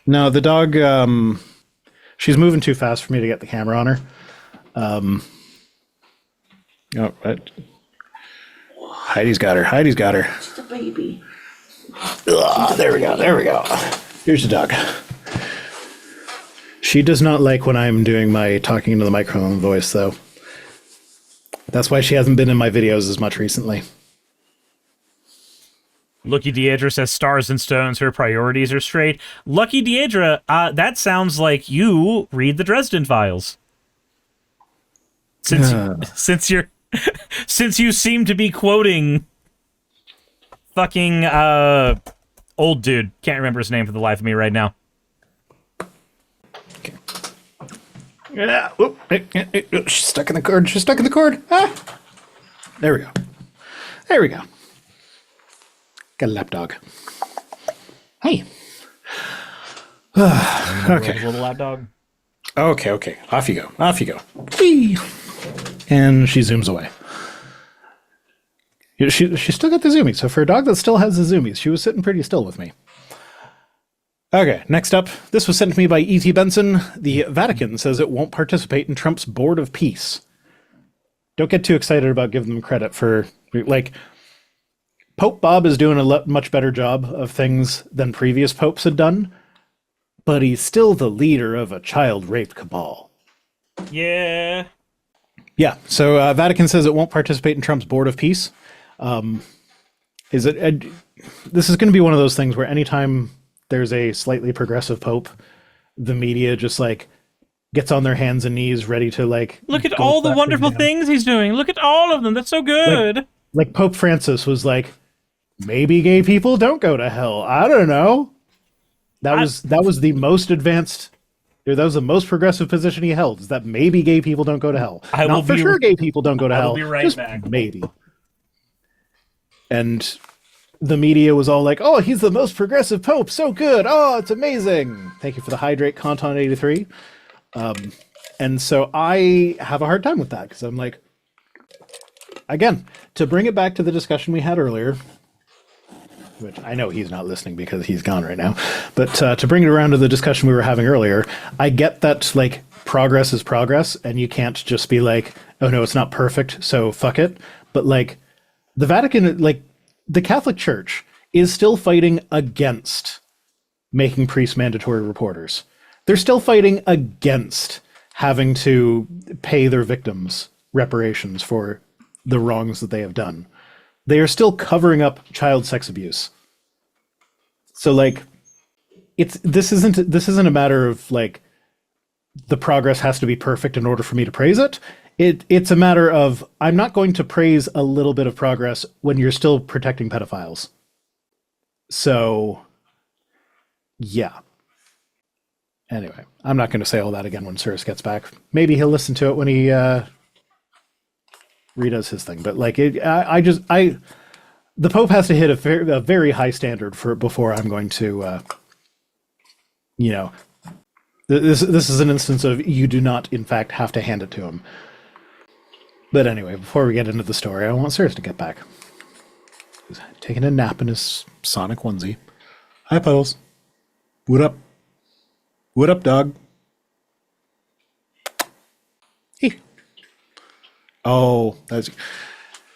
No, the dog, she's moving too fast for me to get the camera on her. Oh, right. Heidi's got her. Heidi's got her. Just a baby. Ugh, there we go. There we go. Here's the dog. She does not like when I'm doing my talking into the microphone voice, though. That's why she hasn't been in my videos as much recently. Lucky Deidre says stars and stones, her priorities are straight. Lucky Deidre, that sounds like you read the Dresden Files. Since you're since you seem to be quoting fucking old dude. Can't remember his name for the life of me right now. Okay. Yeah. Whoop. She's stuck in the cord. She's stuck in the cord. Ah. There we go. There we go. Got a lap dog. Hey. Okay. Little lap dog. Okay, okay. Off you go. Off you go. Whee! And she zooms away. She still got the zoomies. So for a dog that still has the zoomies, she was sitting pretty still with me. Okay, next up. This was sent to me by E.T. Benson. The Vatican says it won't participate in Trump's Board of Peace. Don't get too excited about giving them credit for, like, Pope Bob is doing a much better job of things than previous popes had done, but he's still the leader of a child rape cabal. Yeah. Yeah, so Vatican says it won't participate in Trump's Board of Peace. This is going to be one of those things where anytime there's a slightly progressive pope, the media just like gets on their hands and knees ready to like look at all the wonderful things he's doing. Look at all of them. That's so good. Like Pope Francis was like, maybe gay people don't go to hell. I don't know. That was the most advanced. That was the most progressive position he held. Is that maybe gay people don't go to hell? Not for sure, gay people don't go to hell. I'll be right just back. Maybe. And the media was all like, "Oh, he's the most progressive pope. So good. Oh, it's amazing. Thank you for the hydrate, Conton 83." And so I have a hard time with that because I'm like, again, to bring it back to the discussion we had earlier, which I know he's not listening because he's gone right now, but to bring it around to the discussion we were having earlier, I get that like progress is progress and you can't just be like, oh no, it's not perfect, so fuck it. But like the Vatican, like the Catholic Church is still fighting against making priests mandatory reporters. They're still fighting against having to pay their victims reparations for the wrongs that they have done. They are still covering up child sex abuse. So like this isn't a matter of like the progress has to be perfect in order for me to praise it. It's a matter of I'm not going to praise a little bit of progress when you're still protecting pedophiles. So yeah. Anyway, I'm not going to say all that again when Cyrus gets back. Maybe he'll listen to it when he redoes his thing. But like, the Pope has to hit a very high standard before I'm going to, this is an instance of you do not, in fact, have to hand it to him. But anyway, before we get into the story, I want Cyrus to get back. He's taking a nap in his Sonic onesie. Hi, Puddles. What up? What up, dog? Hey. Oh,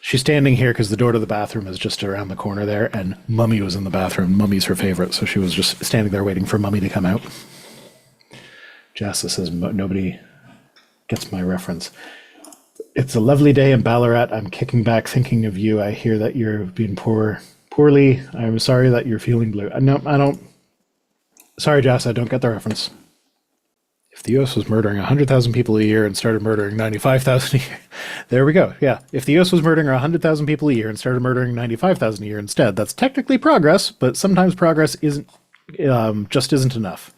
she's standing here because the door to the bathroom is just around the corner there, and Mummy was in the bathroom. Mummy's her favorite, so she was just standing there waiting for Mummy to come out. Jassa says nobody gets my reference. It's a lovely day in Ballarat. I'm kicking back thinking of you. I hear that you're being poorly. I'm sorry that you're feeling blue. No, I don't. Sorry, Jassa, I don't get the reference. If the US was murdering 100,000 people a year and started murdering 95,000 a year, there we go. Yeah, if the US was murdering 100,000 people a year and started murdering 95,000 a year instead, that's technically progress, but sometimes progress isn't isn't enough.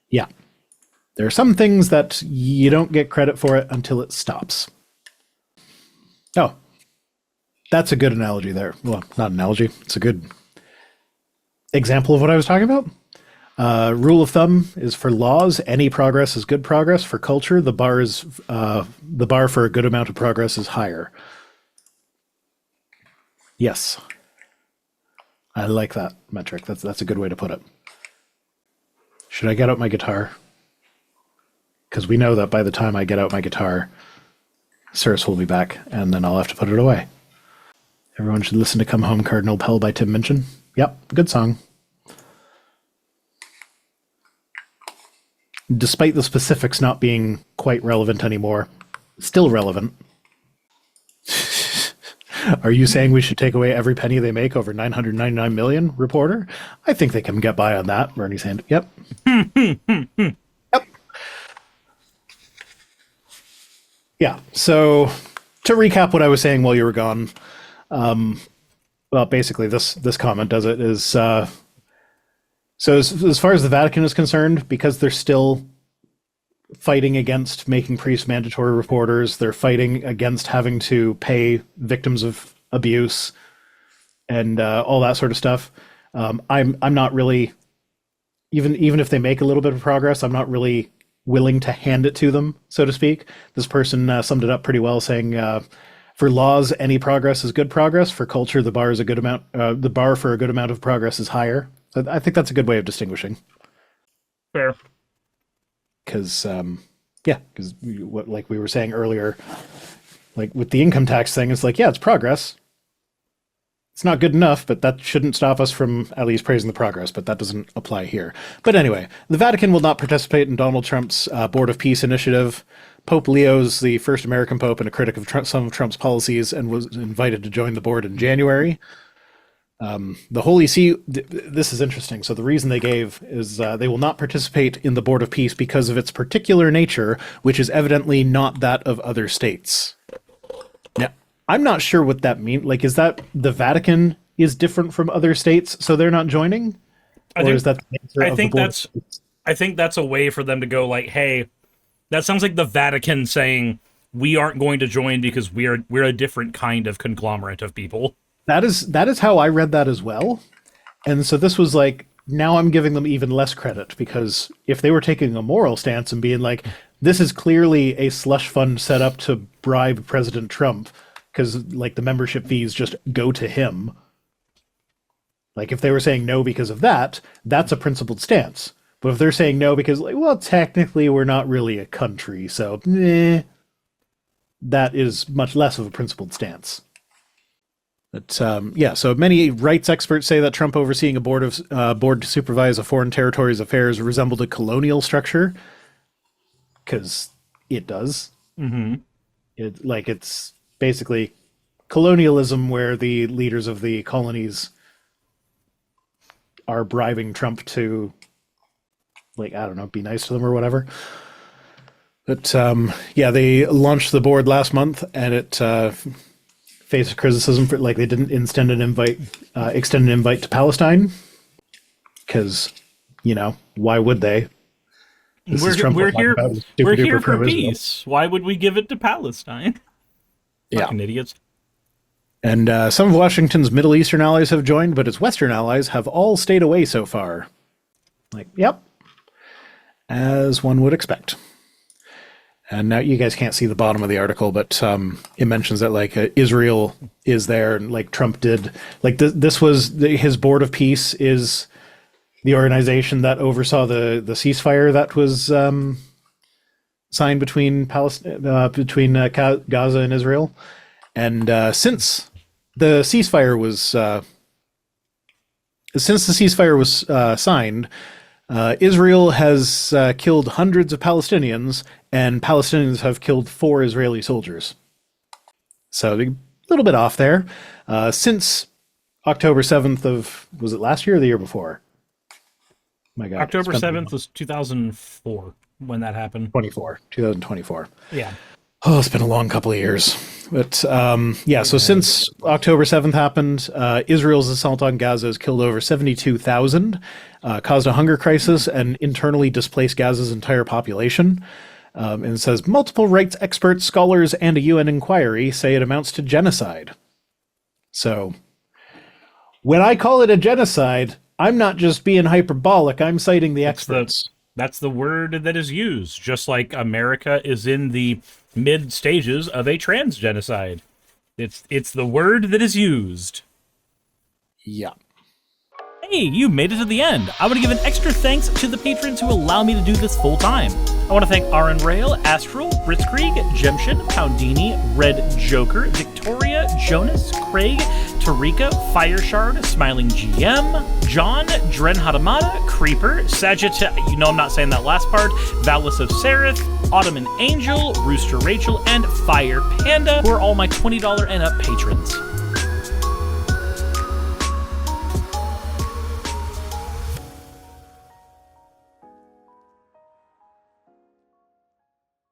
Yeah, there are some things that you don't get credit for it until it stops. Oh, that's a good analogy there. Well, not analogy. It's a good example of what I was talking about. Rule of thumb is for laws, any progress is good progress. For culture, the bar for a good amount of progress is higher. Yes. I like that metric. That's a good way to put it. Should I get out my guitar? Because we know that by the time I get out my guitar, Cirrus will be back, and then I'll have to put it away. Everyone should listen to Come Home, Cardinal Pell by Tim Minchin. Yep, good song. Despite the specifics not being quite relevant anymore, still relevant. Are you saying we should take away every penny they make over 999 million, reporter? I think they can get by on that. Bernie's hand. Yep. Yep. Yeah. So to recap what I was saying while you were gone, well, basically this comment does it is, so as far as the Vatican is concerned, because they're still fighting against making priests mandatory reporters, they're fighting against having to pay victims of abuse and all that sort of stuff. I'm not really, even if they make a little bit of progress, I'm not really willing to hand it to them, so to speak. This person summed it up pretty well, saying, for laws, any progress is good progress. For culture, the bar is a good amount. The bar for a good amount of progress is higher. So I think that's a good way of distinguishing. Fair. Because, because what, like we were saying earlier, like with the income tax thing, it's like, yeah, it's progress. It's not good enough, but that shouldn't stop us from at least praising the progress, but that doesn't apply here. But anyway, the Vatican will not participate in Donald Trump's Board of Peace initiative. Pope Leo's the first American pope and a critic of some of Trump's policies and was invited to join the board in January. The Holy See, this is interesting. So the reason they gave is they will not participate in the Board of Peace because of its particular nature, which is evidently not that of other states. Now, I'm not sure what that means. Like, is that the Vatican is different from other states, so they're not joining? I think that's a way for them to go like, hey, that sounds like the Vatican saying we aren't going to join because we're a different kind of conglomerate of people. That is how I read that as well. And so this was like, now I'm giving them even less credit, because if they were taking a moral stance and being like, this is clearly a slush fund set up to bribe President Trump because like the membership fees just go to him. Like if they were saying no because of that, that's a principled stance. But if they're saying no because like, well, technically we're not really a country, so that is much less of a principled stance. But so many rights experts say that Trump overseeing a board to supervise a foreign territory's affairs resembled a colonial structure, because it does. Mm-hmm. It's basically colonialism where the leaders of the colonies are bribing Trump to, like, I don't know, be nice to them or whatever. But they launched the board last month, and it faced criticism for like they didn't extend an invite to Palestine, because why would they? We're here for peace. Why would we give it to Palestine? Yeah. Fucking idiots. And some of Washington's Middle Eastern allies have joined, but its Western allies have all stayed away so far. Like, yep, as one would expect. And now you guys can't see the bottom of the article, but it mentions that like Israel is there, and like Trump did, like this was his Board of Peace is the organization that oversaw the ceasefire that was signed between Gaza and Israel. And since the ceasefire was signed, Israel has killed hundreds of Palestinians, and Palestinians have killed 4 Israeli soldiers. So a little bit off there. Since October 7th of, was it last year or the year before? My God. October 7th was 2004 when that happened. 2024. Yeah. Oh, it's been a long couple of years. But so since October 7th happened, Israel's assault on Gaza has killed over 72,000, caused a hunger crisis, and internally displaced Gaza's entire population. And it says, multiple rights experts, scholars, and a UN inquiry say it amounts to genocide. So, when I call it a genocide, I'm not just being hyperbolic, I'm citing the experts. That's the word that is used, just like America is in the mid stages of a trans genocide. It's the word that is used. Yeah. Hey, you made it to the end. I want to give an extra thanks to the patrons who allow me to do this full time. I want to thank Aaron Rail, Astral, Britzkrieg, Jemshin, Poundini, Red Joker, Victoria, Jonas, Craig, Tarika, Fireshard, Smiling GM, John, Dren Hadamada, Creeper, Sagitta, you know I'm not saying that last part, Valis of Seraph, Ottoman Angel, Rooster Rachel, and Fire Panda, who are all my $20 and up patrons.